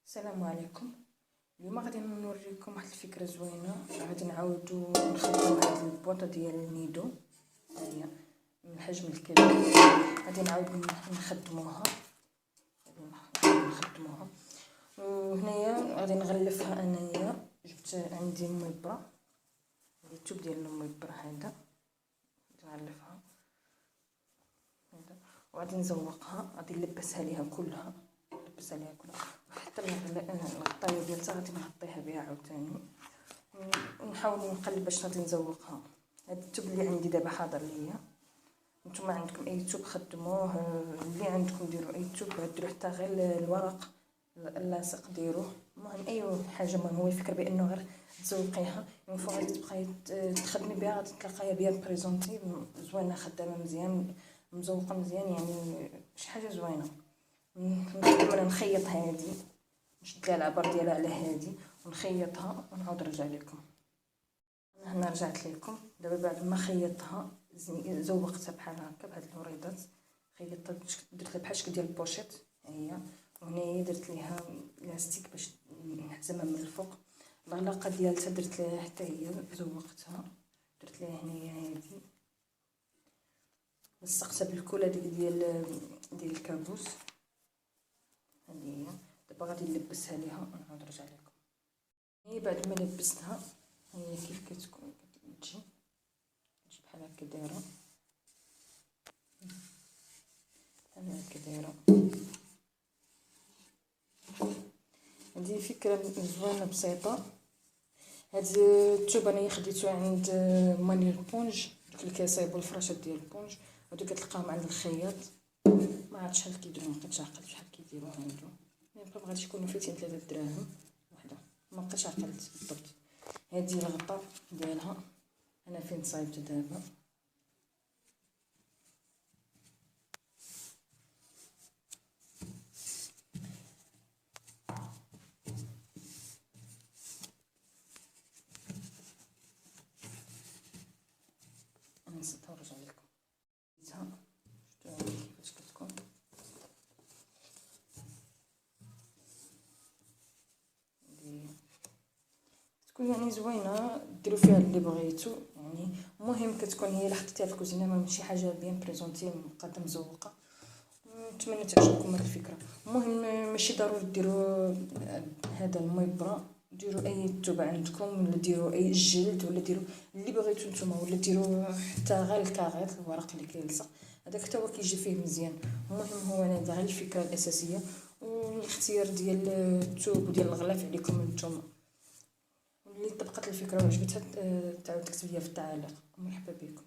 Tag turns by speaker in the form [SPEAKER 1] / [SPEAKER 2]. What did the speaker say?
[SPEAKER 1] السلام عليكم. اليوم غادي نوريكم واحد الفكره زوينه. غادي نعاودو نخدمو هاد البواطه ديال النيدو، هي من الحجم الكبير. غادي نعاودو نخدموها وهنايا غادي نغلفها. انايا جبت عندي مبره، هذا التوب ديال المبره، هذا نغلفها هذا وغادي نزوقها. غادي نلبسها ليها كلها، وحتى الغطايه ديالها غادي نغطيها بها عاوتاني، ونحاول نقلب باش غادي نزوقها. هذا التوب اللي عندي دابا حاضر ليا. نتوما عندكم اي توب خدموه، اللي عندكم ديروا اي توب، ديروا حتى غير الورق اللاصق ديروه. المهم اي حاجه، المهم هو الفكره بانه غير تزوقيها من فوق، غادي تبقاي تخدمي بها، غادي تلقايها بيان بريزونطي زوينه، خدامه مزيان، مزوقه مزيان، يعني شي حاجه زوينه. انا نخيط هذه، نشد لها العبر ديالها على هذه ونخيطها ونعاود نرجع لكم. انا هنا رجعت لكم دابا بعد ما خيطتها، زوقتها بحال هكا بهاد الوريضات. خيطتها درت لها بحال شكل ديال البوشيط هي، وهنايا درت ليها لاستيك باش نحزمها من الفوق. الغلاقه ديالها درت ليها حتى هي، زوقتها، درت ليها هنايا هذه، لصقتها بالكول هذيك ديال الكابوس. هذه هي. دابا غادي نلبسها ليها ونعاود نرجع لكم. هي بعد ما لبستها، هي كيف كتكون كتجي بحال هكا دايره، بحال هكا دايره. هذه فكره زوينه بسيطه. هاد التوب انا خديته عند ماني البونج، دوك الكاسيب والفراشات ديال البونج، هادو كتلقاهم عند الخياط. ما عرفتش شحال كيديروا، مابقيتش عقلت شحال كيديروا عنده، يبقى غادي يكونوا فايتين 3 دراهم وحده، ما بقيتش عقلت بالضبط. هذه الغطاء ديالها انا فين صايبت دابا. انا نسيتها ونرجع لكم. شفتوها كيفاش كتكون. تكون يعني زوينه، ديروا فيها اللي بغيتو يعني. المهم كتكون هي اللي حطيتيها في الكوزينه، ماشي حاجه بيان بريزونطي مقاده مزوقه. نتمنى تعجبكم هذه الفكره. المهم ماشي ضروري ديروا هذا المبره، ديروا اي توب عندكم، ولا ديروا اي جلد، ولا ديروا اللي بغيتو نتوما، ولا ديروا حتى غير الكاغيط، الورق اللي كيلصق هذاك حتى هو كيجي فيه مزيان. المهم هو هذا غير الفكره الاساسيه، والاختيار ديال التوب وديال الغلاف عليكم نتوما. اللي طبقت الفكره وعجبتها تعاود تكتب ليا في التعاليق. مرحبا بكم.